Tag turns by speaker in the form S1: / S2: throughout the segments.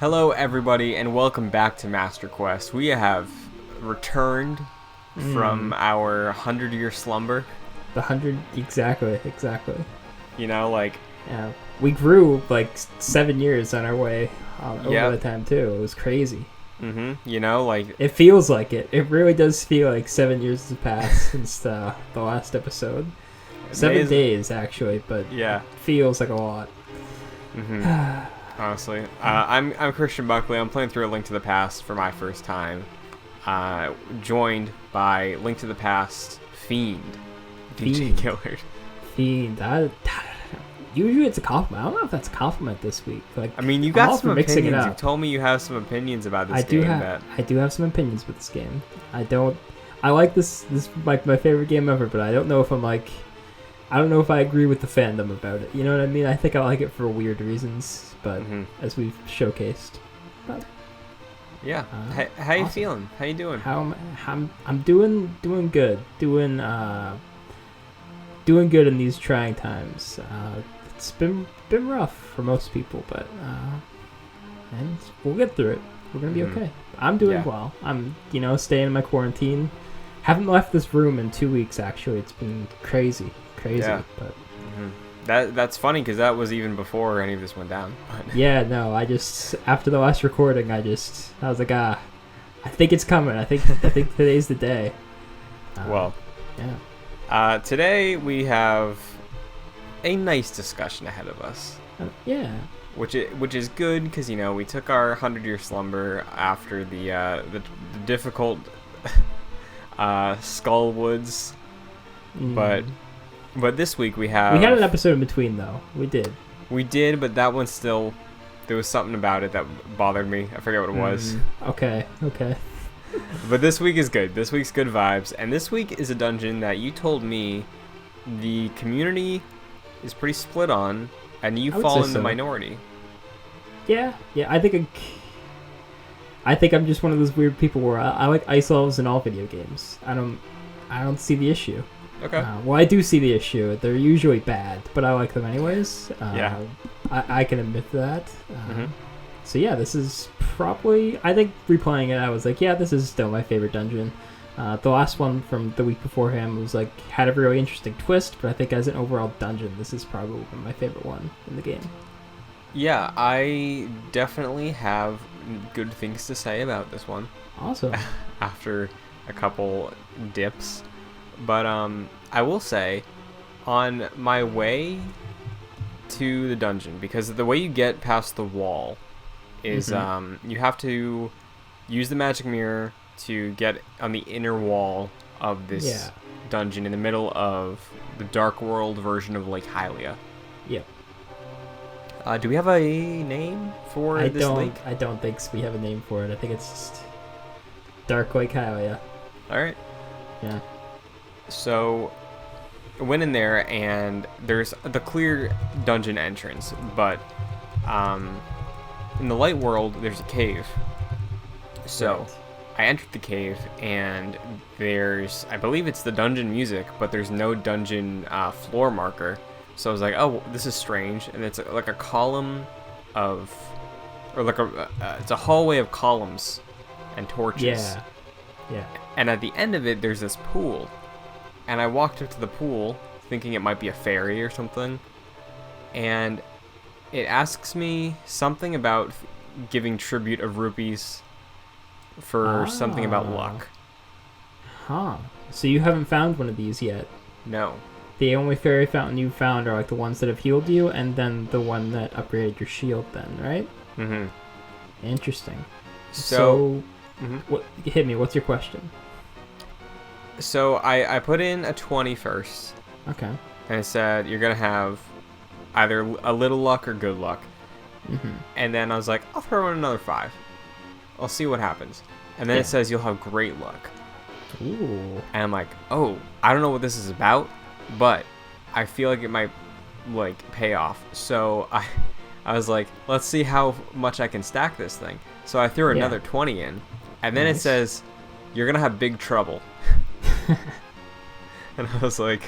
S1: Hello, everybody, and welcome back to Master Quest. We have returned from our 100-year slumber.
S2: The 100, exactly.
S1: You know, like...
S2: Yeah, we grew like 7 years on our way over the time, too. It was crazy.
S1: You know, like...
S2: It feels like it. It really does feel like 7 years has passed since the last episode. 7 days, actually, but
S1: yeah,
S2: it feels like a lot.
S1: Honestly. I'm Christian Buckley. I'm playing through A Link to the Past for my first time. Joined by Link to the Past Fiend. DJ Killard.
S2: Fiend. Usually it's a compliment. I don't know if that's a compliment this week. Like,
S1: I mean, you got some opinions. You told me you have some opinions about this game.
S2: I do have some opinions with this game. I like this like my favorite game ever, but I don't know if I don't know if I agree with the fandom about it. You know what I mean? I think I like it for weird reasons, but as we've showcased. But,
S1: yeah. How you feeling? How you doing?
S2: I'm doing good. Doing good in these trying times. It's been rough for most people, but and we'll get through it. We're gonna be okay. I'm doing well. I'm staying in my quarantine. Haven't left this room in 2 weeks. Actually, it's been crazy.
S1: Yeah.
S2: But
S1: that's funny because that was even before any of this went down.
S2: Yeah, no, I just after the last recording, I was like, I think it's coming. I think today's the day.
S1: Yeah. Today we have a nice discussion ahead of us.
S2: Yeah.
S1: Which is good because we took our 100-year slumber after the difficult Skullwoods, but this week we had
S2: an episode in between though. We did,
S1: but that one still, there was something about it that bothered me. I forget what it was.
S2: Okay.
S1: But this week is good. This week's good vibes, and this week is a dungeon that you told me the community is pretty split on, and you fall in the minority.
S2: Yeah. I think I'm just one of those weird people where I like ice levels in all video games. I don't see the issue.
S1: Okay.
S2: Well, I do see the issue. They're usually bad, but I like them anyways. I can admit that. So yeah, this is probably... I think replaying it, I was like, yeah, this is still my favorite dungeon. The last one from the week beforehand was like had a really interesting twist, but I think as an overall dungeon, this is probably my favorite one in the game. Yeah,
S1: I definitely have good things to say about this one.
S2: Awesome.
S1: After a couple dips. But I will say, on my way to the dungeon, because the way you get past the wall is you have to use the magic mirror to get on the inner wall of this dungeon in the middle of the Dark World version of Lake Hylia.
S2: Yep.
S1: Do we have a name for this lake?
S2: I don't think we have a name for it. I think it's just Dark Lake Hylia.
S1: All right.
S2: Yeah.
S1: So I went in there, and there's the clear dungeon entrance, but in the light world, there's a cave. So I entered the cave, and there's, I believe it's the dungeon music, but there's no dungeon floor marker. So I was like, oh, this is strange. And it's like a column of, or like it's a hallway of columns and torches.
S2: Yeah.
S1: And at the end of it, there's this pool. And I walked up to the pool thinking it might be a fairy or something. And it asks me something about giving tribute of rupees for something about luck.
S2: Huh. So you haven't found one of these yet?
S1: No.
S2: The only fairy fountain you found are like the ones that have healed you, and then the one that upgraded your shield then, right? Interesting. So what, hit me. What's your question?
S1: So I put in a 20 first.
S2: Okay.
S1: And it said you're going to have either a little luck or good luck. And then I was like, I'll throw in another 5. I'll see what happens. And then it says you'll have great luck.
S2: Ooh.
S1: And I'm like, oh, I don't know what this is about, but I feel like it might pay off. So I was like, let's see how much I can stack this thing. So I threw another 20 in. And then it says you're going to have big trouble. And I was like,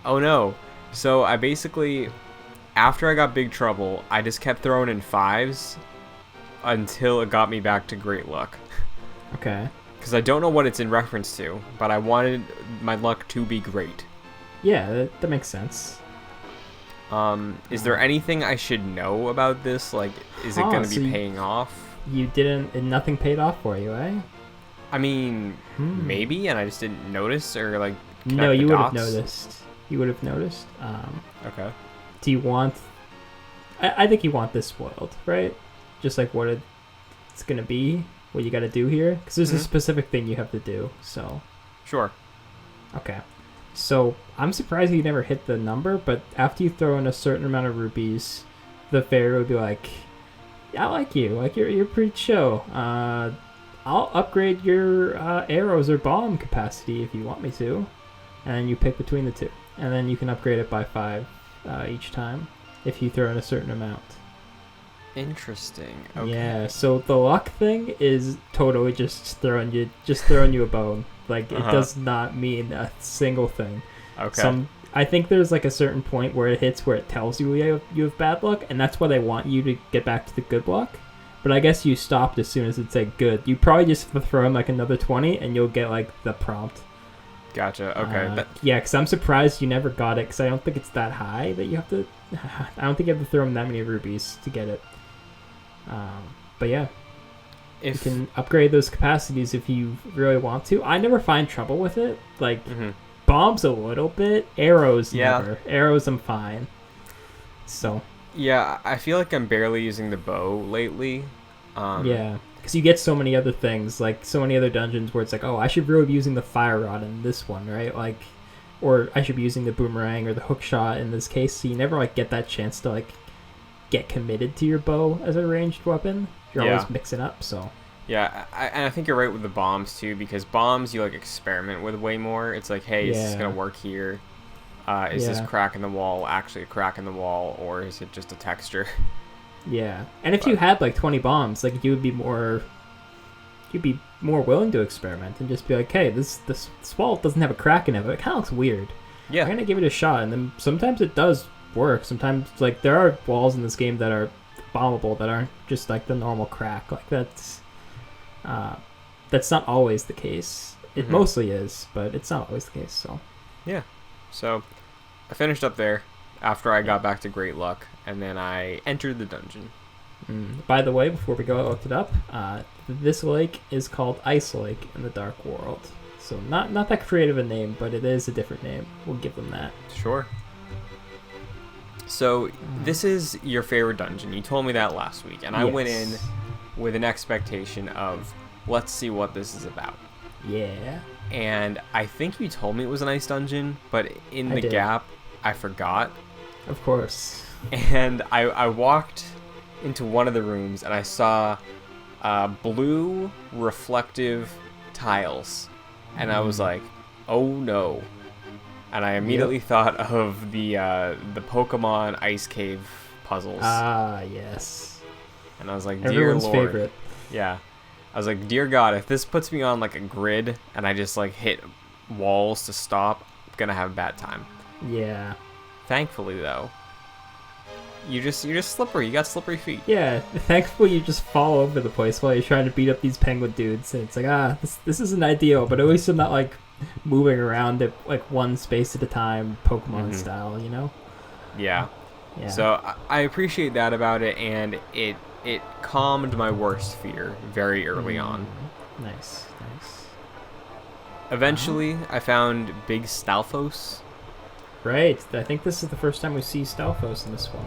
S1: oh no. So I basically, after I got big trouble, I just kept throwing in 5s until it got me back to great luck.
S2: Okay.
S1: Because I don't know what it's in reference to, but I wanted my luck to be great.
S2: Yeah, that makes sense.
S1: Is there anything I should know about this? Like, is it going to be paying off?
S2: You didn't, and nothing paid off for you, eh?
S1: I mean, maybe, and I just didn't notice, or like.
S2: No, you would have noticed. You would have noticed.
S1: Okay.
S2: Do you want? I think you want this spoiled, right? Just like what it's gonna be, what you got to do here, because there's a specific thing you have to do. So.
S1: Sure.
S2: Okay. So I'm surprised you never hit the number, but after you throw in a certain amount of rupees, the fairy would be like, "I like you. Like you're pretty chill. I'll upgrade your arrows or bomb capacity if you want me to," and you pick between the two, and then you can upgrade it by 5 each time if you throw in a certain amount.
S1: Interesting. Okay.
S2: Yeah. So the luck thing is totally just throwing you a bone. Like it does not mean a single thing.
S1: Okay.
S2: I think there's like a certain point where it hits where it tells you you have bad luck, and that's why they want you to get back to the good luck. But I guess you stopped as soon as it said good. You probably just throw in like another 20 and you'll get like the prompt.
S1: Gotcha. Okay.
S2: Yeah, because I'm surprised you never got it, because I don't think it's that high that you have to. I don't think you have to throw in that many rupees to get it. But yeah. You can upgrade those capacities if you really want to. I never find trouble with it. Like, bombs a little bit. Arrows, never. Arrows, I'm fine. So.
S1: Yeah, I feel like I'm barely using the bow lately.
S2: Yeah, because you get so many other things, like so many other dungeons where it's like, oh, I should really be using the fire rod in this one, right? Like, or I should be using the boomerang or the hook shot in this case. So you never like get that chance to like get committed to your bow as a ranged weapon. You're always mixing up, so.
S1: Yeah, and I think you're right with the bombs too, because bombs you like experiment with way more. It's like, hey, is this gonna work here? Is this crack in the wall actually a crack in the wall, or is it just a texture?
S2: Yeah, and if you had like 20 bombs, like you'd be more willing to experiment and just be like, hey, this wall doesn't have a crack in it, but it kind of looks weird. Yeah, I'm gonna give it a shot, and then sometimes it does work. Sometimes like there are walls in this game that are bombable that aren't just like the normal crack. Like that's not always the case. It mostly is, but it's not always the case. So
S1: yeah, so I finished up there after I got back to great luck, and then I entered the dungeon.
S2: By the way, before we go, I looked it up. This lake is called Ice Lake in the Dark World. So not that creative a name, but it is a different name. We'll give them that.
S1: Sure. So this is your favorite dungeon. You told me that last week, and I went in with an expectation of, let's see what this is about.
S2: Yeah.
S1: And I think you told me it was a nice dungeon, but in the gap, I forgot.
S2: Of course.
S1: And I walked into one of the rooms, and I saw blue reflective tiles. And I was like, oh no. And I immediately thought of the Pokemon Ice Cave puzzles.
S2: Ah, yes.
S1: And I was like,
S2: everyone's
S1: dear Lord.
S2: favorite.
S1: Yeah. I was like, dear God, if this puts me on like a grid and I just like hit walls to stop, I'm gonna have a bad time.
S2: Yeah. Thankfully,
S1: though, you're just slippery. You got slippery feet.
S2: Yeah. Thankfully, you just fall over the place while you're trying to beat up these penguin dudes, and it's like, this isn't ideal, but at least I'm not like moving around at like one space at a time, Pokemon style, you know?
S1: Yeah. So I appreciate that about it, and it calmed my worst fear very early on.
S2: Nice.
S1: Eventually, I found Big Stalfos.
S2: Right. I think this is the first time we see Stalfos in this one.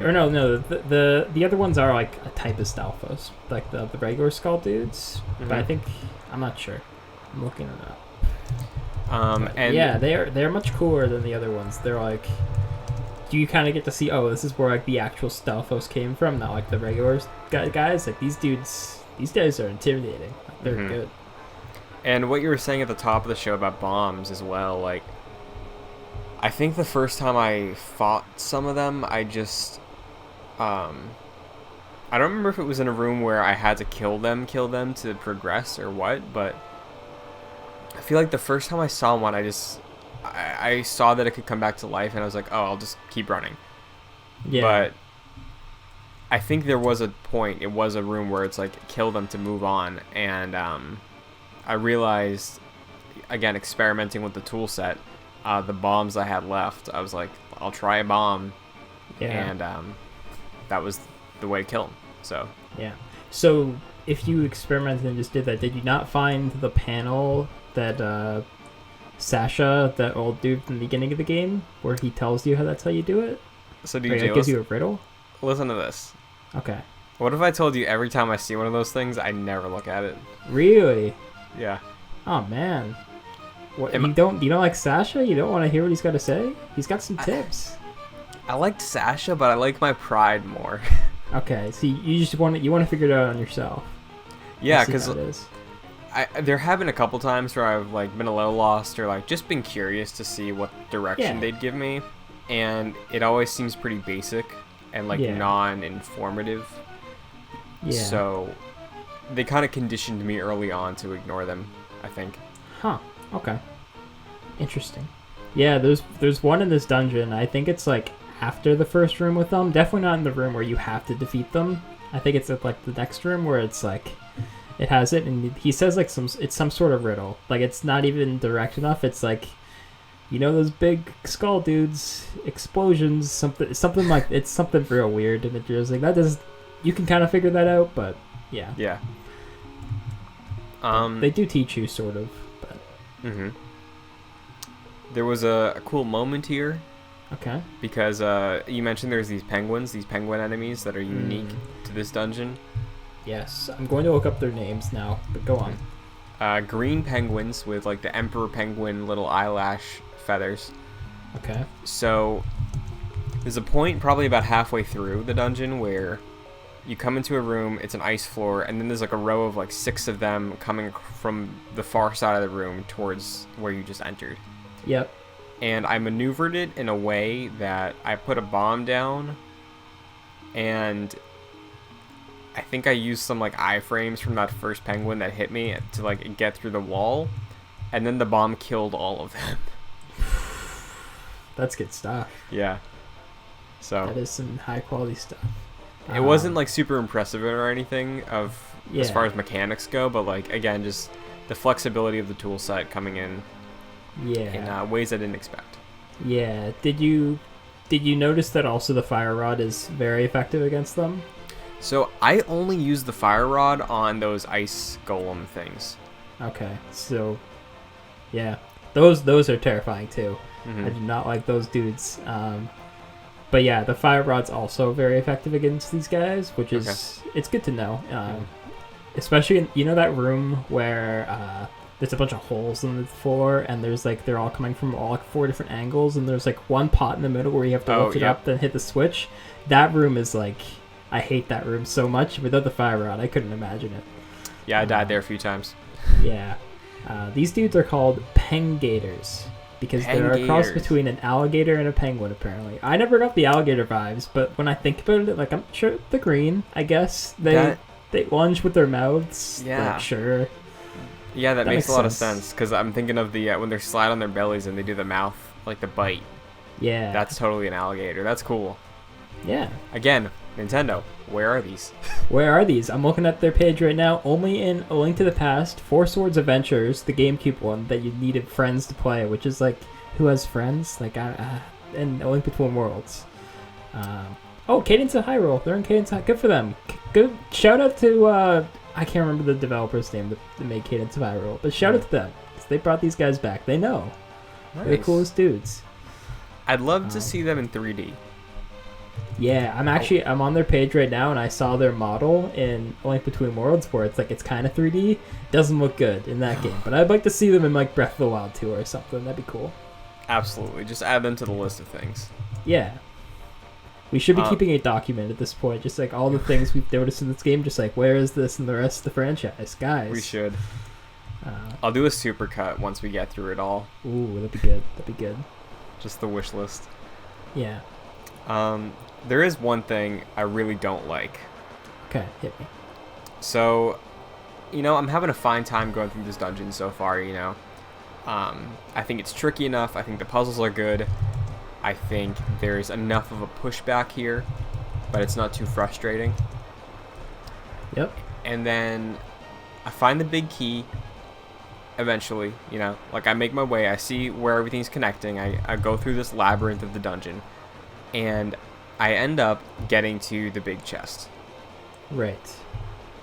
S2: Or no, the other ones are like a type of Stalfos, like the regular skull dudes. But I think, I'm not sure. I'm looking it up.
S1: And
S2: yeah, they're much cooler than the other ones. They're like, you kind of get to see, oh, this is where like the actual Stalfos came from, not like the regular guys. Like these guys are intimidating. Like, they're good.
S1: And what you were saying at the top of the show about bombs as well, like, I think the first time I fought some of them, I just, I don't remember if it was in a room where I had to kill them to progress or what, but I feel like the first time I saw one, I saw that it could come back to life, and I was like, oh, I'll just keep running.
S2: Yeah.
S1: But I think there was a point, it was a room where it's like kill them to move on, and I realized, again, experimenting with the tool set, the bombs I had left, I was like, I'll try a bomb, and that was the way to kill them. So
S2: yeah. So if you experimented and just did that, did you not find the panel that Sasha, that old dude from the beginning of the game, where he tells you that's how you do it?
S1: So
S2: it gives you a riddle?
S1: Listen to this.
S2: Okay.
S1: What if I told you every time I see one of those things, I never look at it?
S2: Really?
S1: Yeah.
S2: Oh man. What, you don't like Sasha? You don't want to hear what he's got to say? He's got some tips.
S1: I liked Sasha, but I like my pride more.
S2: Okay, so you just want to figure it out on yourself.
S1: Yeah, because there have been a couple times where I've like been a little lost or like just been curious to see what direction they'd give me, and it always seems pretty basic and like non-informative. Yeah. So they kind of conditioned me early on to ignore them, I think.
S2: Huh. Okay. Interesting. Yeah, there's one in this dungeon. I think it's like after the first room with them. Definitely not in the room where you have to defeat them. I think it's at like the next room where it's like it has it, and he says like it's some sort of riddle. Like it's not even direct enough. It's like, you know, those big skull dudes, explosions, something like, it's something real weird, and it's like that does, you can kind of figure that out, but yeah.
S1: Yeah.
S2: They do teach you sort of, but.
S1: There was a cool moment here.
S2: Okay.
S1: Because you mentioned there's these penguin enemies that are unique to this dungeon.
S2: Yes, I'm going to look up their names now, but go on.
S1: Green penguins with like the emperor penguin little eyelash feathers.
S2: Okay.
S1: So there's a point probably about halfway through the dungeon where you come into a room, it's an ice floor, and then there's like a row of like 6 of them coming from the far side of the room towards where you just entered.
S2: Yep.
S1: And I maneuvered it in a way that I put a bomb down, and I think I used some like iframes from that first penguin that hit me to like get through the wall, and then the bomb killed all of them.
S2: That's good stuff.
S1: Yeah. So
S2: that is some high quality stuff.
S1: It wasn't like super impressive or anything as far as mechanics go, but like again, just the flexibility of the tool set coming in ways I didn't expect.
S2: Yeah. Did you notice that also the fire rod is very effective against them?
S1: So I only use the fire rod on those ice golem things.
S2: Okay. So yeah, those are terrifying too. I do not like those dudes. But yeah, the fire rod's also very effective against these guys, which is it's good to know. Especially in, you know, that room where there's a bunch of holes in the floor, and there's like they're all coming from all like 4 different angles, and there's like one pot in the middle where you have to lift it up, then hit the switch. That room is like, I hate that room so much. Without the fire rod, I couldn't imagine it.
S1: Yeah, I died there a few times.
S2: Yeah, these dudes are called pengators. Because they're a cross between an alligator and a penguin, apparently. I never got the alligator vibes, but when I think about it, like, I'm sure the green, I guess. They lunge with their mouths.
S1: Yeah.
S2: Like, sure.
S1: Yeah, that makes a lot of sense. Because I'm thinking of the when they slide on their bellies and they do the mouth, like the bite.
S2: Yeah.
S1: That's totally an alligator. That's cool.
S2: Yeah.
S1: Again, Nintendo, where are these?
S2: Where are these? I'm looking at their page right now. Only in A Link to the Past, Four Swords Adventures, the GameCube one that you needed friends to play, which is like, who has friends? Like, and A Link Between Worlds. Cadence of Hyrule. They're in Cadence of Good for them. Good. Shout out to, I can't remember the developer's name that made Cadence of Hyrule, but shout out to them. They brought these guys back. They know. Nice. They're the coolest dudes.
S1: I'd love to see them in 3D.
S2: Yeah, I'm on their page right now, and I saw their model in A Link Between Worlds, where it's like it's kind of 3D. Doesn't look good in that game, but I'd like to see them in like Breath of the Wild 2 or something. That'd be cool.
S1: Absolutely, just add them to the list of things.
S2: Yeah, we should be keeping a document at this point, just like all the things we've noticed in this game. Just like, where is this in the rest of the franchise, guys?
S1: We should. I'll do a supercut once we get through it all.
S2: Ooh, that'd be good. That'd be good.
S1: Just the wish list.
S2: Yeah.
S1: There is one thing I really don't like.
S2: Okay, hit me.
S1: So, you know, I'm having a fine time going through this dungeon so far, you know. I think it's tricky enough. I think the puzzles are good. I think there's enough of a pushback here but it's not too frustrating.
S2: Yep.
S1: And then I find the big key eventually, you know, like I make my way, I see where everything's connecting, I go through this labyrinth of the dungeon, and I end up getting to the big chest.
S2: Right.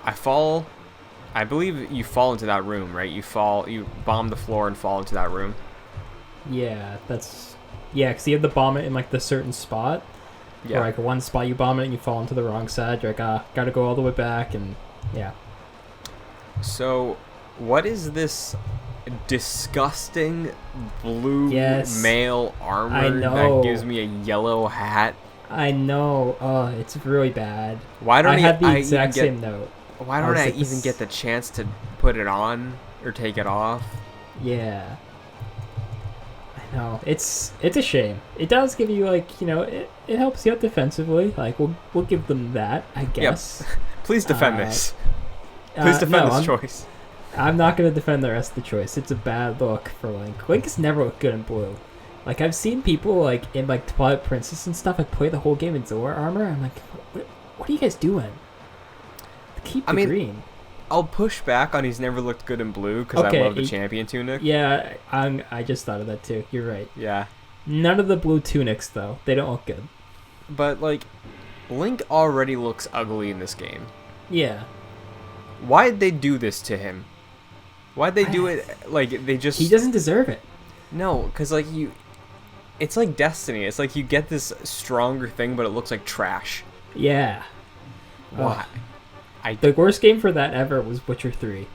S1: I believe you fall into that room, right? You bomb the floor and fall into that room.
S2: Yeah, because you have to bomb it in like the certain spot.
S1: Yeah.
S2: Or like one spot you bomb it and you fall into the wrong side. You're like, gotta go all the way back, and yeah.
S1: So, what is this disgusting blue mail armor
S2: I know.
S1: that gives me a yellow hat?
S2: I know. Oh, it's really bad.
S1: Why don't
S2: I had the exact same note.
S1: Why don't I even get the chance to put it on or take it off?
S2: Yeah. I know. It's a shame. It does give you, like, you know, it helps you out defensively. Like, we'll give them that, I guess.
S1: Yep. Please defend this. Please defend this choice.
S2: I'm not going to defend the rest of the choice. It's a bad look for Link. Link has never looked good in blue. Like, I've seen people, like, in, like, Twilight Princess and stuff, like, play the whole game in Zora armor. I'm like, what are you guys doing? Keep the green.
S1: I'll push back on he's never looked good in blue because I love the champion tunic.
S2: Yeah, I just thought of that too. You're right.
S1: Yeah.
S2: None of the blue tunics, though. They don't look good.
S1: But, like, Link already looks ugly in this game.
S2: Yeah.
S1: Why'd they do this to him? Why'd they do it? Like, they just...
S2: He doesn't deserve it.
S1: No, because, like, it's like Destiny. It's like you get this stronger thing, but it looks like trash.
S2: Yeah.
S1: Why?
S2: The worst game for that ever was Witcher 3.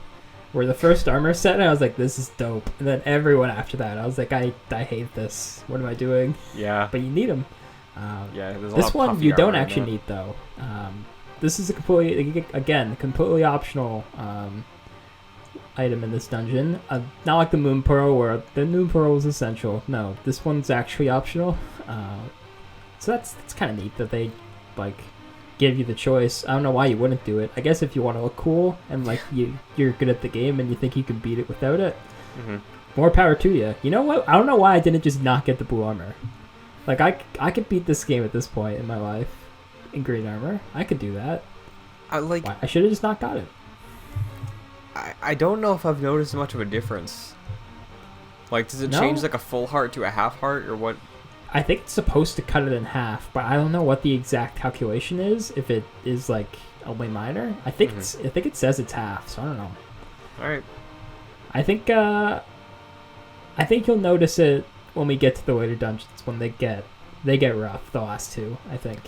S2: Where the first armor set, and I was like, this is dope. And then everyone after that, I was like, I hate this. What am I doing?
S1: Yeah.
S2: But you need them.
S1: Yeah, there's a
S2: this
S1: lot
S2: one
S1: of
S2: you don't actually need, though. This is a completely optional item in this dungeon. Not like the Moon Pearl, where the Moon Pearl was essential. No, this one's actually optional. So that's kind of neat that they, like, give you the choice. I don't know why you wouldn't do it. I guess if you want to look cool and like you're good at the game and you think you can beat it without it, more power to you. You know what? I don't know why I didn't just not get the blue armor. Like I could beat this game at this point in my life in green armor. I could do that. I should have just not got it.
S1: I don't know if I've noticed much of a difference. Like, does it change like a full heart to a half heart or what?
S2: I think it's supposed to cut it in half, but I don't know what the exact calculation is. If it is like only minor, I think it says it's half, so I don't know.
S1: All right.
S2: I think you'll notice it when we get to the later dungeons when they get rough. The last two, I think.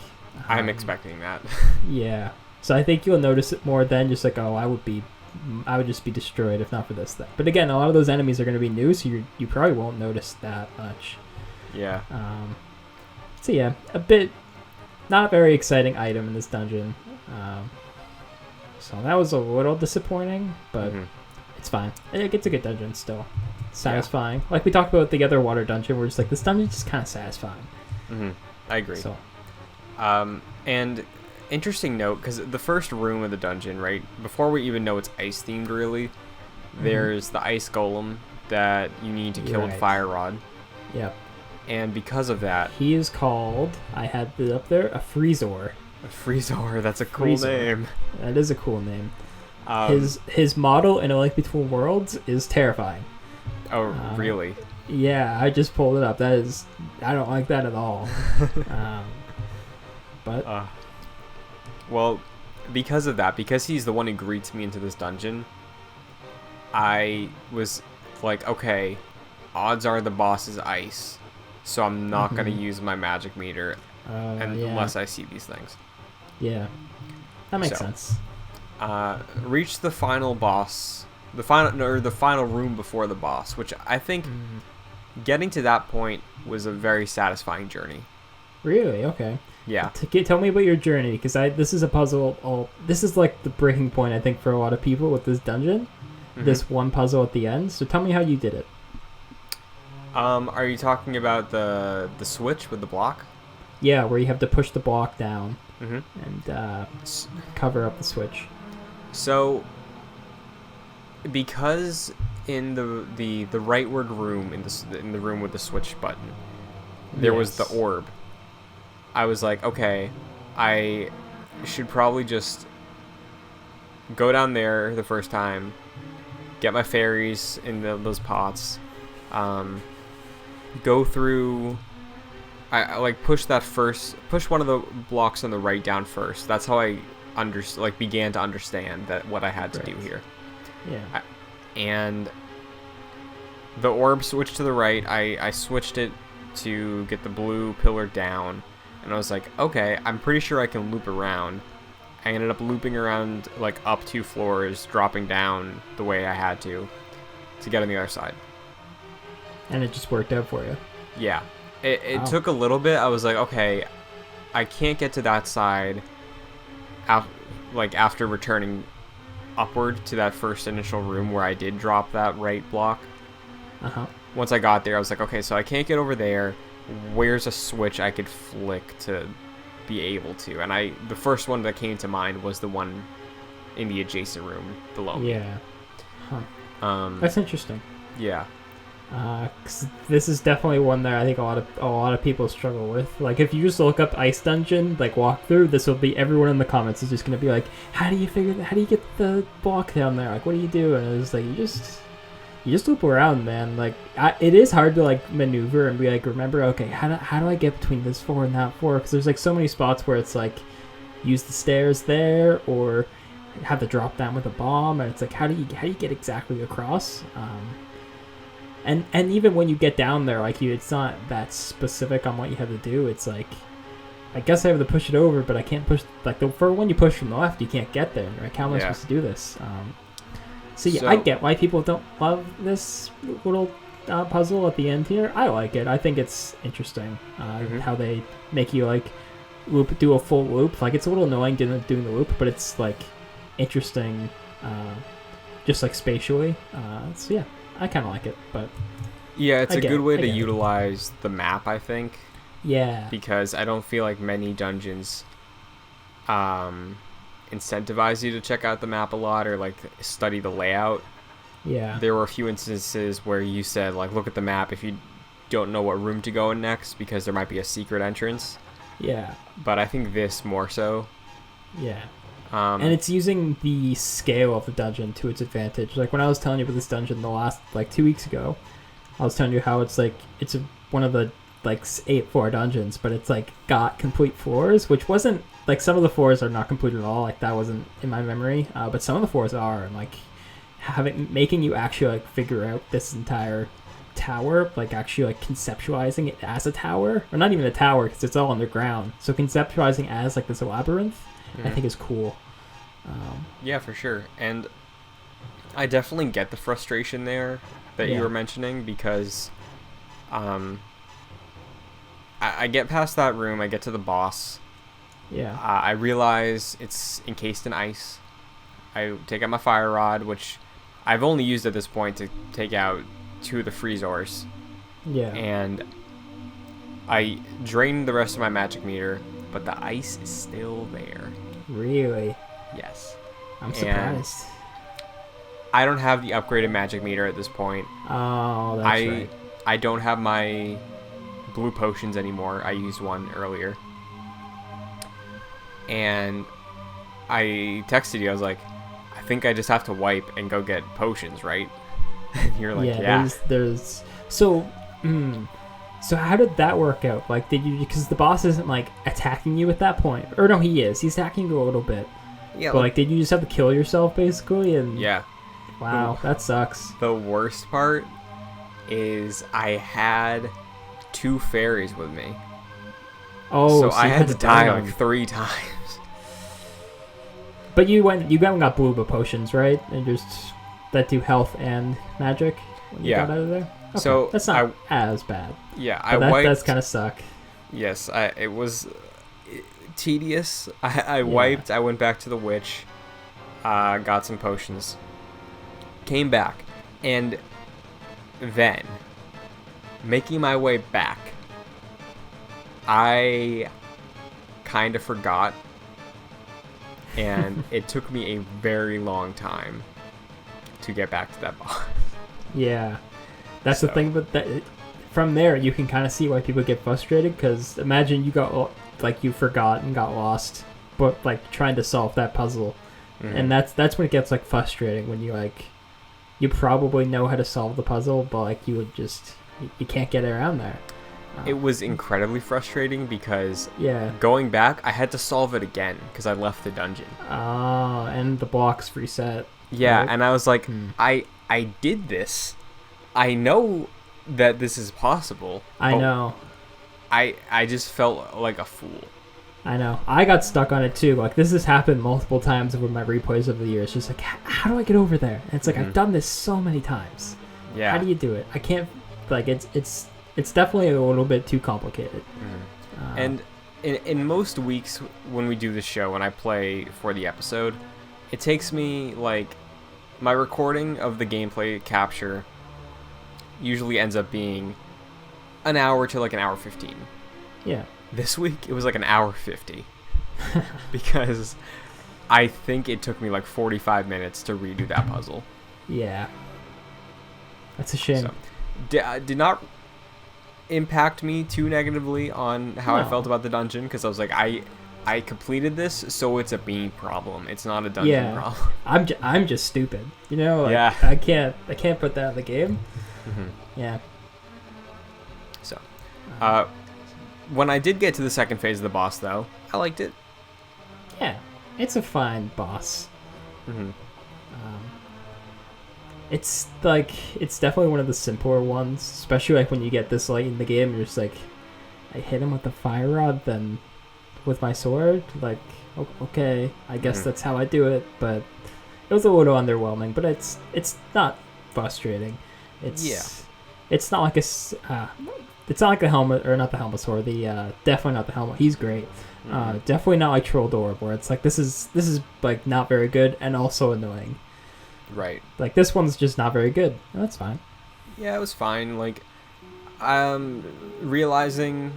S1: I'm expecting that.
S2: Yeah. So I think you'll notice it more than just like, I would just be destroyed if not for this thing. But again, a lot of those enemies are going to be new, so you probably won't notice that much.
S1: Yeah.
S2: So yeah, not a very exciting item in this dungeon. So that was a little disappointing, but it's fine. It's a good dungeon still. Satisfying. Yeah. Like we talked about the other water dungeon, we're just like, this dungeon's just kind of satisfying.
S1: I agree. So, and interesting note, because the first room of the dungeon, right, before we even know it's ice themed really, there's the ice golem that you need to kill with fire rod.
S2: Yep.
S1: And because of that,
S2: he is called, I had it up there, a Freezor.
S1: A Freezor, that's a cool name.
S2: That is a cool name. His model in A Link Between Worlds is terrifying.
S1: Oh, really?
S2: Yeah, I just pulled it up. I don't like that at all. But
S1: well, because of that, because he's the one who greets me into this dungeon, I was like, okay, odds are the boss is ice, so I'm not going to use my magic meter unless I see these things.
S2: Yeah, that makes sense.
S1: Reach the final boss, the final room before the boss, which I think getting to that point was a very satisfying journey.
S2: Really? Okay.
S1: Yeah.
S2: Tell me about your journey, because this is a puzzle. This is like the breaking point, I think, for a lot of people with this dungeon. This one puzzle at the end. So tell me how you did it.
S1: Are you talking about the switch with the block?
S2: Yeah, where you have to push the block down and cover up the switch.
S1: So, because in the rightward room in the room with the switch button, there was the orb. I was like, okay, I should probably just go down there the first time, get my fairies in those pots, go through. I like push one of the blocks on the right down first. That's how I began to understand that what I had to do here.
S2: Yeah.
S1: And the orb switched to the right. I switched it to get the blue pillar down, and I was like, okay, I'm pretty sure I can loop around. I ended up looping around like up 2 floors, dropping down the way I had to get on the other side.
S2: And it just worked out for you.
S1: Yeah. It took a little bit. I was like, okay, I can't get to that side after returning upward to that first initial room where I did drop that right block.
S2: Uh-huh.
S1: Once I got there, I was like, okay, so I can't get over there. Where's a switch I could flick to be able to? And the first one that came to mind was the one in the adjacent room below me.
S2: Yeah. Huh. That's interesting.
S1: Yeah.
S2: 'Cause this is definitely one that I think a lot of people struggle with. Like, if you just look up Ice Dungeon, like walkthrough, this will be everyone in the comments is just gonna be like, how do you get the block down there? Like, what do you do? And it's like you just loop around, man. Like, it is hard to like maneuver and be like, remember, okay, how do I get between this 4 and that 4? Because there's like so many spots where it's like use the stairs there or have to drop down with a bomb, and it's like how do you get exactly across? And even when you get down there, like it's not that specific on what you have to do. It's like, I guess I have to push it over, but I can't push for when you push from the left, you can't get there. Like, how am I supposed to do this? So I get why people don't love this little puzzle at the end here. I like it. I think it's interesting how they make you like do a full loop. Like, it's a little annoying doing the loop, but it's like interesting, just like spatially. So yeah. I kind of like it, but
S1: yeah, it's a good way to utilize the map, I think.
S2: Yeah.
S1: Because I don't feel like many dungeons incentivize you to check out the map a lot or like study the layout.
S2: Yeah.
S1: There were a few instances where you said like look at the map if you don't know what room to go in next because there might be a secret entrance.
S2: Yeah.
S1: But I think this more so.
S2: Yeah. And it's using the scale of the dungeon to its advantage. Like when I was telling you about this dungeon the last 2 weeks ago, I was telling you how it's one of the 8 floor dungeons, but it's like got complete floors, which wasn't like some of the floors are not complete at all. Like that wasn't in my memory, but some of the floors are, and like making you actually like figure out this entire tower, like actually like conceptualizing it as a tower, or not even a tower because it's all underground. So conceptualizing as like this labyrinth. I think is cool.
S1: Yeah, for sure. And I definitely get the frustration there that you were mentioning because I get past that room, I get to the boss.
S2: Yeah.
S1: I realize it's encased in ice. I take out my fire rod, which I've only used at this point to take out 2 of the freezors.
S2: Yeah.
S1: And I drain the rest of my magic meter, but the ice is still there.
S2: Really?
S1: Yes.
S2: I'm surprised.
S1: I don't have the upgraded magic meter at this point.
S2: Oh, that's right.
S1: I don't have my blue potions anymore. I used one earlier. And I texted you. I was like, I think I just have to wipe and go get potions, right? And you're like, yeah.
S2: There's so how did that work out? Like, did you, because the boss isn't like attacking you at that point, or no, he is. He's attacking you a little bit. Yeah. But like, did you just have to kill yourself basically? And
S1: yeah.
S2: Wow, that sucks.
S1: The worst part is I had 2 fairies with me.
S2: Oh,
S1: so I had to die like 3 times.
S2: But you went and got blue potions, right? And just that do health and magic when you got out of there? Okay. So that's not as bad.
S1: Yeah,
S2: that does kind of suck.
S1: Yes, it was tedious. I wiped. I went back to the witch, got some potions, came back, and then making my way back, I kind of forgot, and it took me a very long time to get back to that boss.
S2: Yeah. That's the thing, but from there you can kind of see why people get frustrated, because imagine you got like you forgot and got lost, but like trying to solve that puzzle. And that's when it gets like frustrating, when you probably know how to solve the puzzle, but like you can't get around there.
S1: It was incredibly frustrating because
S2: Yeah.
S1: going back, I had to solve it again because I left the dungeon.
S2: Oh, and the blocks reset.
S1: Yeah,
S2: Right?
S1: and I was like, I did this. I know that this is possible.
S2: I know.
S1: I just felt like a fool.
S2: I know. I got stuck on it too. Like, this has happened multiple times over my replays of the year. It's just like, how do I get over there? And it's like, I've done this so many times.
S1: Yeah.
S2: How do you do it? I can't. Like, it's definitely a little bit too complicated.
S1: And in most weeks when we do the show, when I play for the episode, it takes me like, my recording of the gameplay capture usually ends up being an hour to like an hour 15.
S2: Yeah.
S1: This week it was like an hour 50 because I think it took me like 45 minutes to redo that puzzle.
S2: Yeah. That's a shame.
S1: So, did not impact me too negatively on how I felt about the dungeon, because I was like, I completed this, so it's a me problem. It's not a dungeon problem.
S2: I'm just stupid. You know, like,
S1: Yeah.
S2: I can't put that in the game. Yeah.
S1: So, when I did get to the second phase of the boss, though, I liked it.
S2: Yeah. It's a fine boss. It's definitely one of the simpler ones, especially like when you get this late in the game. You're just like, I hit him with the fire rod, then with my sword. Like, okay, I guess that's how I do it. But it was a little underwhelming. But it's not frustrating. It's not like it's not like the helmet, or not the helmet sword. Definitely not the helmet. He's great. Definitely not like Troll Door, where it's like this is like not very good and also annoying.
S1: Right.
S2: Like, this one's just not very good. And that's fine.
S1: Yeah, it was fine. Like, realizing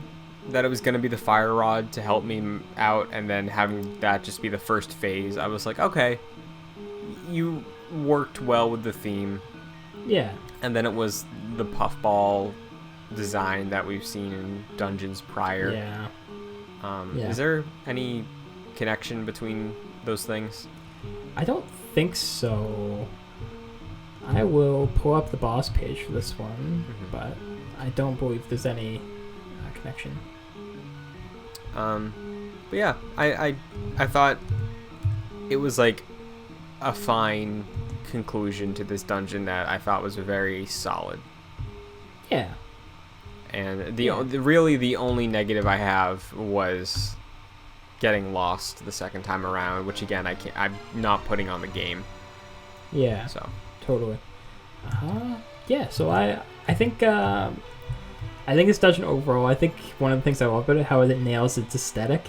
S1: that it was going to be the fire rod to help me out, and then having that just be the first phase, I was like, okay, you worked well with the theme.
S2: Yeah.
S1: And then it was the puffball design that we've seen in dungeons prior.
S2: Yeah.
S1: Is there any connection between those things?
S2: I don't think so. I will pull up the boss page for this one, but I don't believe there's any connection.
S1: But yeah, I thought it was like a fine conclusion to this dungeon that I thought was very solid.
S2: Yeah.
S1: And really the only negative I have was getting lost the second time around, which again I'm not putting on the game.
S2: Yeah.
S1: So
S2: totally. Yeah. So I think this dungeon overall, I think one of the things I love about it, how it nails its aesthetic.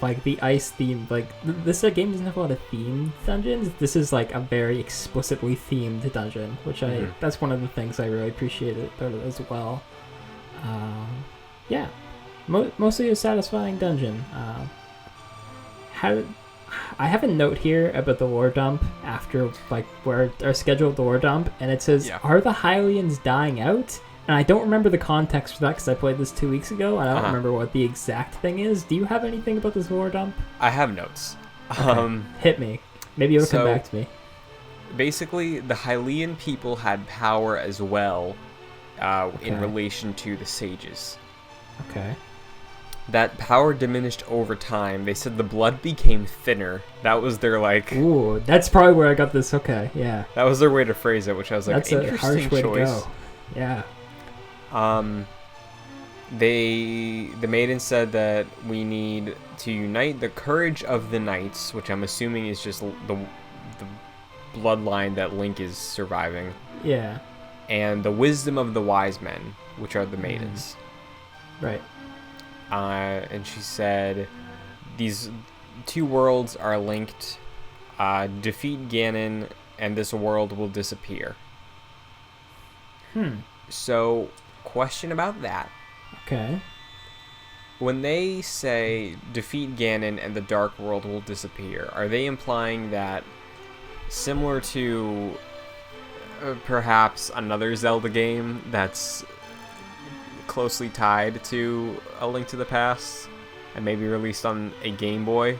S2: Like the ice theme, like this game doesn't have a lot of themed dungeons. This is like a very explicitly themed dungeon, which that's one of the things I really appreciate about it as well. Yeah, mostly a satisfying dungeon. I have a note here about the lore dump after like where our scheduled lore dump, and it says, "Are the Hylians dying out?" And I don't remember the context for that because I played this 2 weeks ago, and I don't remember what the exact thing is. Do you have anything about this lore dump?
S1: I have notes.
S2: Okay. Hit me. Maybe it'll come back to me.
S1: Basically, the Hylian people had power as well in relation to the sages.
S2: Okay.
S1: That power diminished over time. They said the blood became thinner. That was their like...
S2: Ooh, that's probably where I got this. Okay, yeah.
S1: That was their way to phrase it, which I was like,
S2: that's
S1: interesting
S2: a harsh way
S1: choice.
S2: To go. Yeah.
S1: The maiden said that we need to unite the courage of the knights, which I'm assuming is just the bloodline that Link is surviving.
S2: Yeah.
S1: And the wisdom of the wise men, which are the maidens.
S2: Right.
S1: And she said these two worlds are linked. Defeat Ganon, and this world will disappear. So, question about that.
S2: Okay.
S1: When they say defeat Ganon and the Dark World will disappear, are they implying that, similar to perhaps another Zelda game that's closely tied to A Link to the Past, and maybe released on a Game Boy,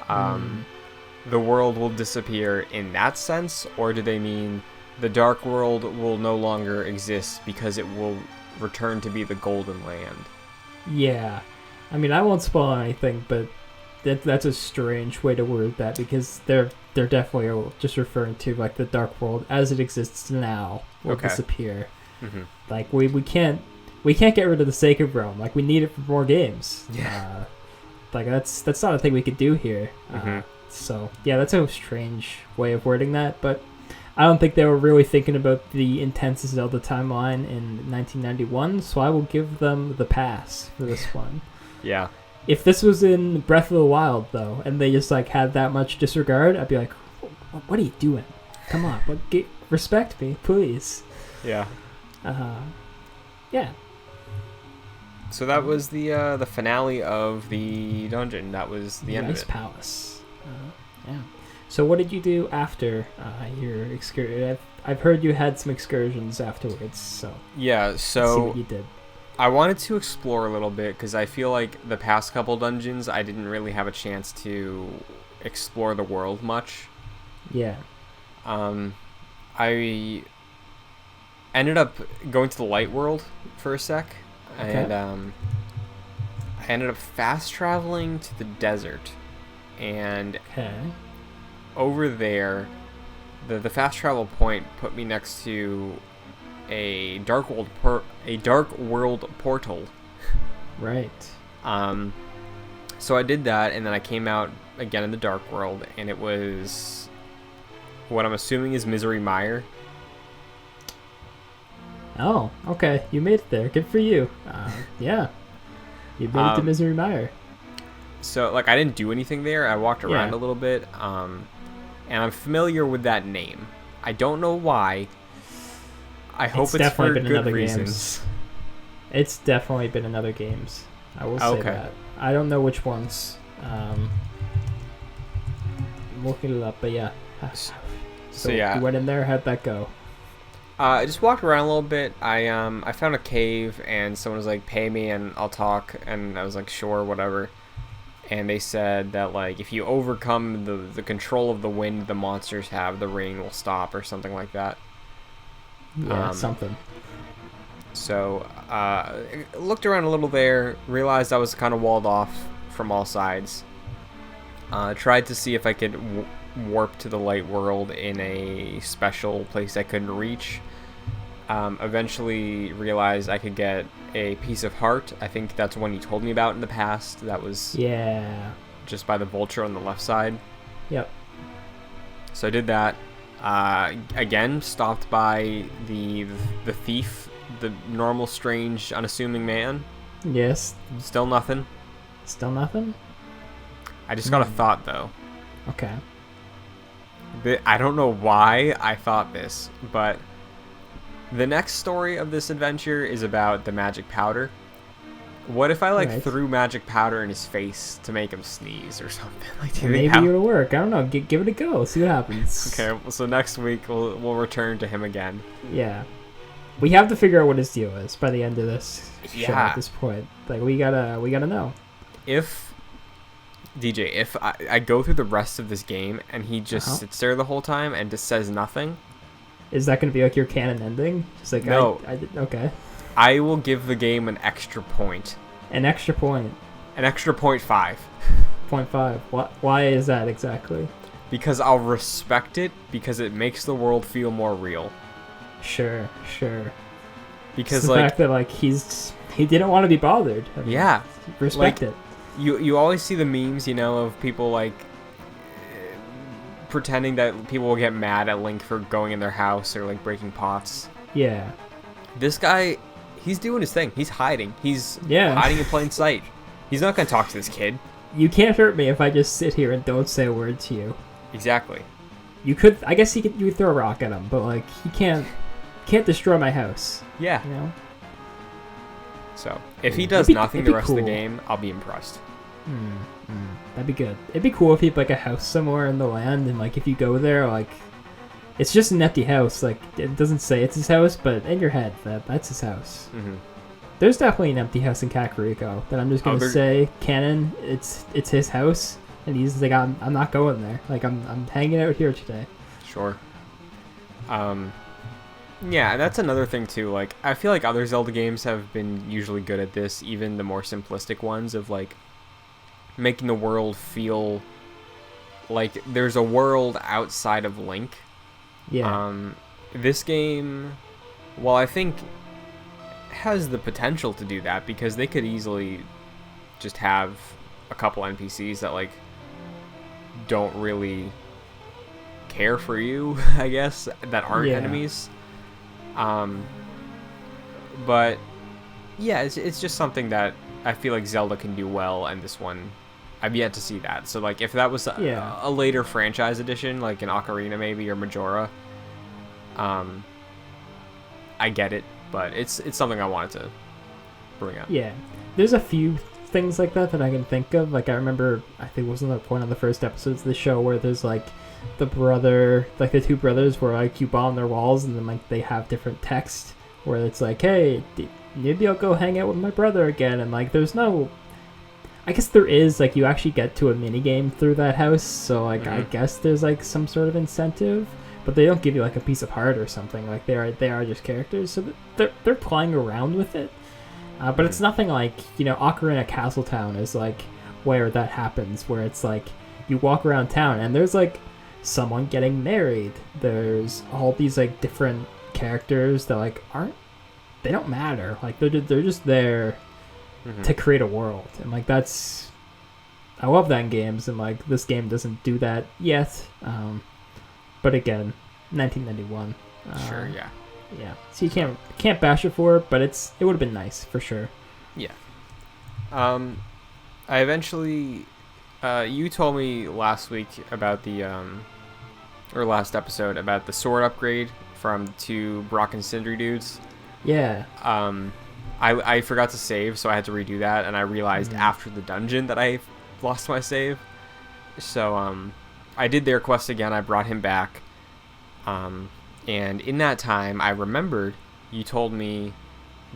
S1: the world will disappear in that sense, or do they mean the Dark World will no longer exist because it will return to be the Golden Land?
S2: Yeah. I mean, I won't spoil anything, but that's a strange way to word that, because they're definitely just referring to like the Dark World as it exists now will disappear. Mm-hmm. Like we can't get rid of the Sacred Realm. Like we need it for more games.
S1: Yeah.
S2: Like that's not a thing we could do here. So yeah, that's a strange way of wording that, but I don't think they were really thinking about the intense Zelda timeline in 1991, so I will give them the pass for this one.
S1: Yeah.
S2: If this was in Breath of the Wild, though, and they just like had that much disregard, I'd be like, what are you doing? Come on, respect me, please.
S1: Yeah.
S2: Yeah.
S1: So that was the finale of the dungeon. That was the end of it.
S2: Ice Palace. Yeah. So what did you do after your excursion? I've heard you had some excursions afterwards. So
S1: yeah. So
S2: let's see what you did.
S1: I wanted to explore a little bit because I feel like the past couple dungeons I didn't really have a chance to explore the world much.
S2: Yeah.
S1: I ended up going to the light world for a sec, and I ended up fast traveling to the desert, and over there, the fast travel point put me next to a dark world portal.
S2: Right.
S1: So I did that, and then I came out again in the dark world, and it was what I'm assuming is Misery Mire.
S2: Oh, okay. You made it there. Good for you. Yeah. You made it to Misery Mire.
S1: So, like, I didn't do anything there. I walked around a little bit, and I'm familiar with that name. I don't know why. I hope it's for good reasons.
S2: It's definitely been in other games. I will say that. I don't know which ones. I'm looking it up, but yeah. So yeah, you went in there. How'd that go?
S1: I just walked around a little bit. I found a cave, and someone was like, "Pay me, and I'll talk." And I was like, "Sure, whatever." And they said that like if you overcome the control of the wind the monsters have, the rain will stop or something like that.
S2: Yeah, something.
S1: So, looked around a little there, realized I was kind of walled off from all sides. Tried to see if I could warp to the light world in a special place I couldn't reach. Eventually realized I could get a piece of heart. I think that's one you told me about in the past. That was just by the vulture on the left side.
S2: Yep.
S1: So I did that. Again, stopped by the thief, the normal, strange, unassuming man.
S2: Yes.
S1: Still nothing.
S2: Still nothing?
S1: I just got a thought, though.
S2: Okay.
S1: I don't know why I thought this, but the next story of this adventure is about the magic powder. What if I threw magic powder in his face to make him sneeze or something? Like,
S2: maybe it'll work. I don't know. Give it a go. See what happens.
S1: Okay, so next week we'll return to him again.
S2: Yeah, we have to figure out what his deal is by the end of this show. At this point, like we gotta know.
S1: If I go through the rest of this game and he just sits there the whole time and just says nothing,
S2: is that gonna be like your canon ending? Just like
S1: no.
S2: Okay.
S1: I will give the game an extra point.
S2: An extra point?
S1: An extra 0.5.
S2: 0.5. Why is that exactly?
S1: Because I'll respect it because it makes the world feel more real.
S2: Sure.
S1: Because
S2: it's the fact that like he didn't want to be bothered. I mean,
S1: yeah.
S2: Respect it.
S1: You always see the memes, of people like pretending that people will get mad at Link for going in their house or like breaking pots.
S2: Yeah.
S1: This guy, he's doing his thing. He's hiding. He's hiding in plain sight. He's not going to talk to this kid.
S2: You can't hurt me if I just sit here and don't say a word to you.
S1: Exactly.
S2: You could, I guess you could throw a rock at him, but like he can't destroy my house.
S1: Yeah. So if he does nothing the rest of the game, I'll be impressed.
S2: That'd be good. It'd be cool if he had like a house somewhere in the land, and like if you go there, like it's just an empty house. Like it doesn't say it's his house, but in your head, that's his house. There's definitely an empty house in Kakariko that I'm just gonna say canon. It's his house, and he's like, I'm not going there. Like I'm hanging out here today.
S1: Sure. Yeah, that's another thing too. Like, I feel like other Zelda games have been usually good at this, even the more simplistic ones, of like making the world feel like there's a world outside of Link.
S2: Yeah.
S1: This game, well, I think has the potential to do that, because they could easily just have a couple NPCs that like don't really care for you, I guess, that aren't enemies. But yeah, it's just something that I feel like Zelda can do well, and this one I've yet to see that. So like if that was a later franchise edition, like an Ocarina maybe, or Majora, I get it, but it's something I wanted to bring up.
S2: Yeah, there's a few things like that I can think of. Like I remember, I think wasn't there a point on the first episodes of the show where there's like the two brothers where like you bomb their walls, and then like they have different text where it's like, hey, maybe I'll go hang out with my brother again, and like there's no, I guess there is, like you actually get to a mini game through that house, so like I guess there's like some sort of incentive, but they don't give you like a piece of heart or something. Like they are just characters, so they're playing around with it, but it's nothing like, you know, Ocarina Castletown is like where that happens, where it's like you walk around town and there's like someone getting married, there's all these like different characters that like they don't matter, like they're just there to create a world, and like that's, I love that in games, and like this game doesn't do that yet, but again, 1991,
S1: sure,
S2: yeah, so you can't bash it for it, but it would have been nice for sure.
S1: I eventually you told me last week about the or last episode about the sword upgrade from the two Brock and Sindri dudes. I forgot to save, so I had to redo that, and I realized after the dungeon that I lost my save. So I did their quest again. I brought him back, and in that time I remembered you told me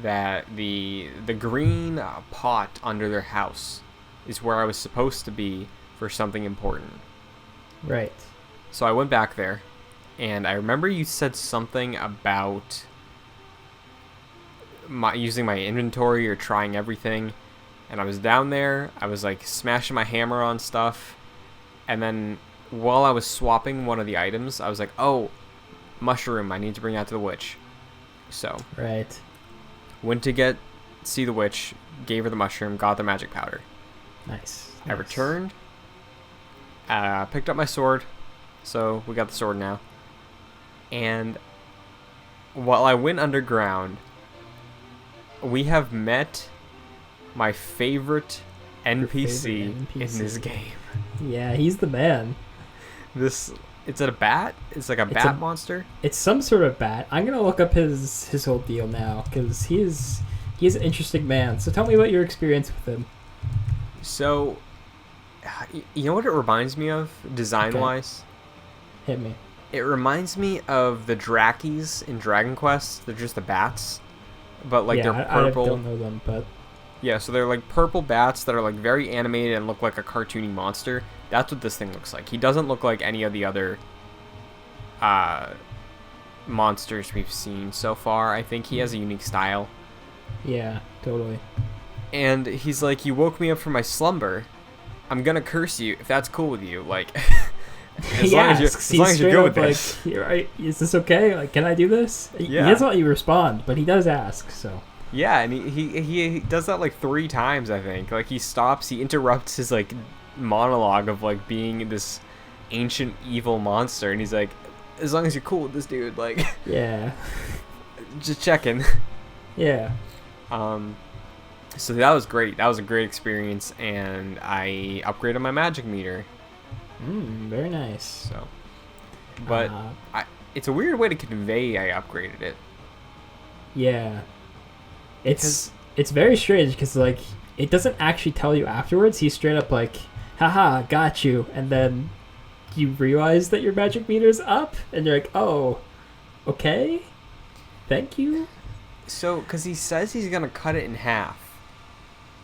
S1: that the green pot under their house is where I was supposed to be for something important.
S2: Right.
S1: So I went back there, and I remember you said something about using my inventory or trying everything, and I was down there, I was like smashing my hammer on stuff, and then while I was swapping one of the items, I was like, oh, mushroom, I need to bring that to the witch. So went to see the witch, gave her the mushroom, got the magic powder.
S2: Nice.
S1: I returned, picked up my sword, so we got the sword now, and while I went underground, we have met my favorite NPC in this game.
S2: Yeah, he's the man.
S1: It's a bat? It's like a bat monster?
S2: It's some sort of bat. I'm going to look up his whole deal now, because he is an interesting man. So tell me about your experience with him.
S1: So, you know what it reminds me of, design-wise?
S2: Hit me.
S1: It reminds me of the Drakis in Dragon Quest. They're just the bats. But like they're purple.
S2: I don't know them, but
S1: yeah, so they're like purple bats that are like very animated and look like a cartoony monster. That's what this thing looks like. He doesn't look like any of the other monsters we've seen so far. I think he has a unique style.
S2: Yeah, totally.
S1: And he's like, you woke me up from my slumber. I'm gonna curse you if that's cool with you. Like, as long as you're good with this.
S2: Like, right, is this okay? Like, can I do this? Yeah. He doesn't let you respond, but he does ask. So.
S1: Yeah, and he does that like 3 times, I think. Like, he stops, he interrupts his like monologue of like being this ancient evil monster, and he's like, as long as you're cool with this dude, like.
S2: Yeah.
S1: Just checking.
S2: Yeah.
S1: So that was great. That was a great experience, and I upgraded my magic meter.
S2: Very nice.
S1: So, but it's a weird way to convey I upgraded it.
S2: Yeah, it's very strange because like it doesn't actually tell you afterwards. He's straight up like, "Haha, got you," and then you realize that your magic meter's up, and you're like, "Oh, okay, thank you."
S1: So, because he says he's going to cut it in half.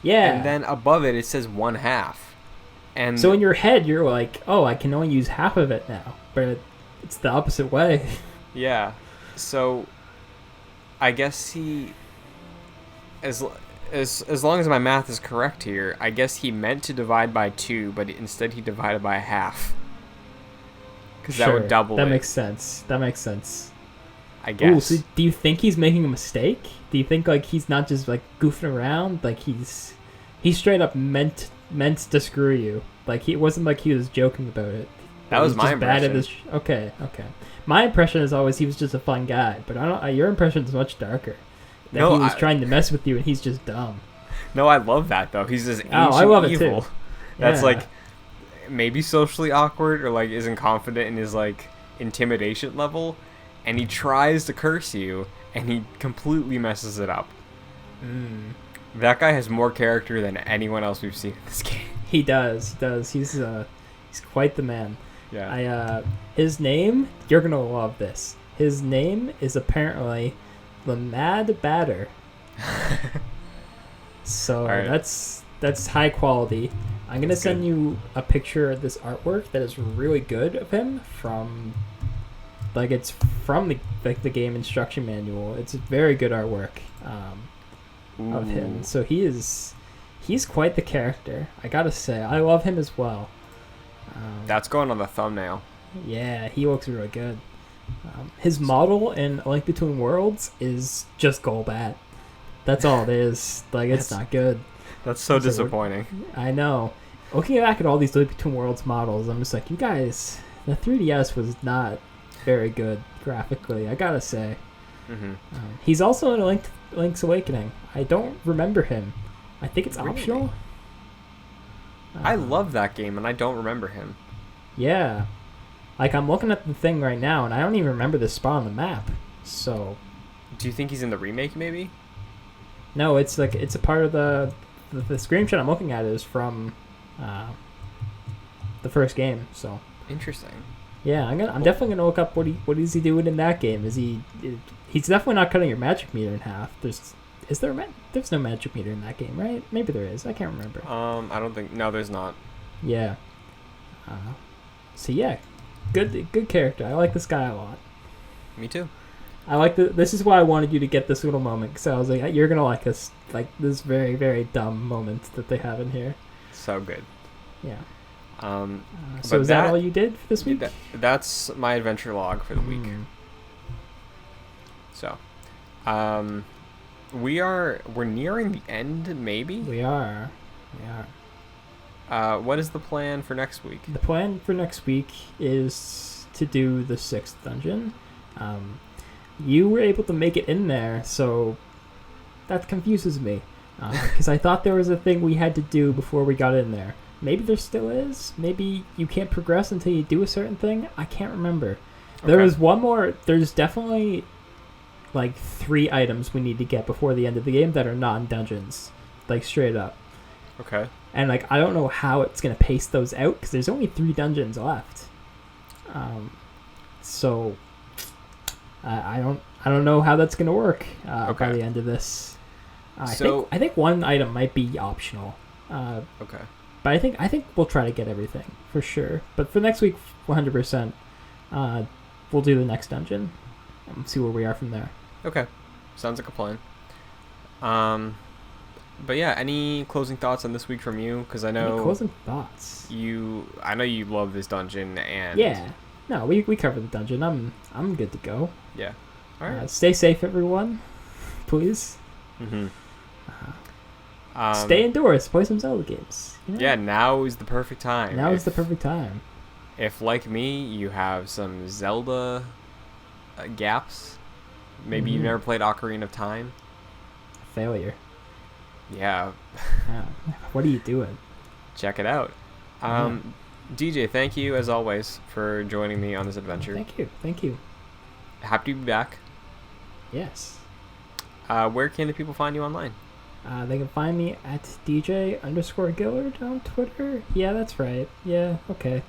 S2: Yeah.
S1: And then above it, it says 1/2. And
S2: so in your head, you're like, oh, I can only use half of it now. But it's the opposite way.
S1: Yeah. So, I guess he... As long as my math is correct here, I guess he meant to divide by 2, but instead he divided by 1/2. Because that would double
S2: that
S1: it.
S2: makes sense. That makes sense.
S1: I guess.
S2: So do you think he's making a mistake? Do you think like he's not just like goofing around? Like he straight up meant to screw you. Like it wasn't like he was joking about it.
S1: That was my impression.
S2: Bad at okay. My impression is always he was just a fun guy, but I don't. Your impression is much darker. That he was trying to mess with you and he's just dumb.
S1: No, I love that though. He's this ancient
S2: I love it
S1: evil.
S2: Too.
S1: That's like maybe socially awkward or like isn't confident in his like intimidation level, and he tries to curse you and he completely messes it up. That guy has more character than anyone else we've seen in this game.
S2: He does. He's quite the man.
S1: Yeah.
S2: His name, you're gonna love this. His name is apparently the Mad Batter. So
S1: right.
S2: that's high quality. I'm gonna send you a picture of this artwork that is really good of him from, like it's from the game instruction manual. It's a very good artwork of him. So he's quite the character. I gotta say, I love him as well.
S1: That's going on the thumbnail.
S2: Yeah, he looks really good. His model in A Link Between Worlds is just Golbat. That's all it is. Like, it's not good.
S1: That's so disappointing.
S2: I know. Looking back at all these Link Between Worlds models, I'm just like, you guys, the 3DS was not very good graphically, I gotta say. He's also in Link's Awakening. I don't remember him. I think it's optional.
S1: I love that game, and I don't remember him.
S2: Yeah. Like, I'm looking at the thing right now, and I don't even remember this spot on the map. So...
S1: Do you think he's in the remake, maybe?
S2: No, it's like, it's a part of the screenshot I'm looking at is from the first game, so... Interesting. Yeah, I'm definitely gonna look up what is he doing in that game. He's definitely not cutting your magic meter in half. There's no magic meter in that game, right? Maybe there is. I can't remember.
S1: I don't think... No, there's not.
S2: Yeah. So yeah, good character. I like this guy a lot.
S1: Me too.
S2: I like this is why I wanted you to get this little moment, because I was like, you're gonna like this very, very dumb moment that they have in here.
S1: So good.
S2: Yeah. So is that all you did for this week?
S1: That's my adventure log for the week. So, we're nearing the end, maybe?
S2: We are.
S1: What is the plan for next week?
S2: The plan for next week is to do the 6th dungeon. You were able to make it in there, so that confuses me. Because I thought there was a thing we had to do before we got in there. Maybe there still is. Maybe you can't progress until you do a certain thing. I can't remember. Okay. There was one more. There's definitely like 3 items we need to get before the end of the game that are not in dungeons. Like straight up.
S1: Okay.
S2: And like I don't know how it's gonna pace those out because there's only 3 dungeons left. So I don't know how that's gonna work by the end of this. I think one item might be optional.
S1: Okay.
S2: But I think we'll try to get everything for sure. But for next week, 100%, we'll do the next dungeon and see where we are from there.
S1: Okay, sounds like a plan. But yeah, any closing thoughts on this week from you? Because I know
S2: any closing thoughts.
S1: I know you love this dungeon and
S2: yeah. No, we covered the dungeon. I'm good to go.
S1: Yeah. All right.
S2: Stay safe, everyone. Please. Stay indoors. Play some Zelda games. You know?
S1: Yeah, now is the perfect time.
S2: Now is the perfect time.
S1: If, like me, you have some Zelda gaps, maybe you've never played Ocarina of Time.
S2: Failure.
S1: Yeah.
S2: What are you doing?
S1: Check it out. DJ, thank you as always for joining me on this adventure.
S2: Thank you.
S1: Happy to be back.
S2: Yes.
S1: Where can the people find you online?
S2: They can find me at DJ_Gillard on Twitter. Yeah, that's right. Yeah, okay.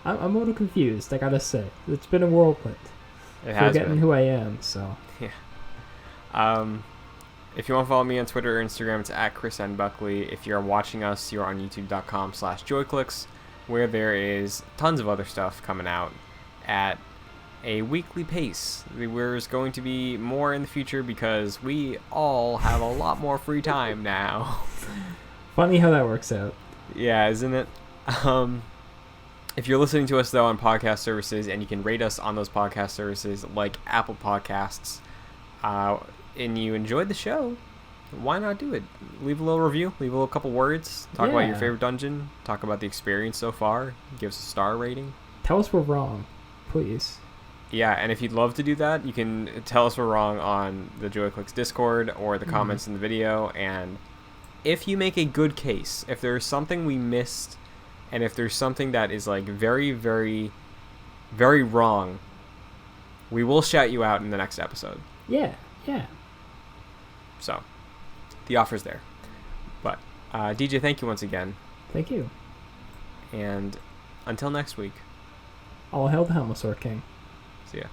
S2: I'm a little confused, I gotta say. It's been a whirlwind.
S1: It has
S2: forgetting
S1: been.
S2: Who I am, so.
S1: Yeah. If you want to follow me on Twitter or Instagram, it's at Chris N. Buckley. If you're watching us, you're on youtube.com/joyclicks, where there is tons of other stuff coming out at a weekly pace. There's going to be more in the future because we all have a lot more free time now.
S2: Funny how that works out.
S1: Yeah, isn't it? If you're listening to us, though, on podcast services, and you can rate us on those podcast services like Apple Podcasts, and you enjoyed the show, why not do it? Leave a little review, leave a little couple words, talk about your favorite dungeon, talk about the experience so far, give us a star rating.
S2: Tell us we're wrong, please.
S1: Yeah, and if you'd love to do that, you can tell us we're wrong on the JoyClicks Discord or the comments in the video, and if you make a good case, if there's something we missed, and if there's something that is like very, very, very wrong, we will shout you out in the next episode.
S2: Yeah.
S1: So, the offer's there. But, DJ, thank you once again.
S2: Thank you.
S1: And until next week.
S2: All hail the Helmosaur King.
S1: See ya.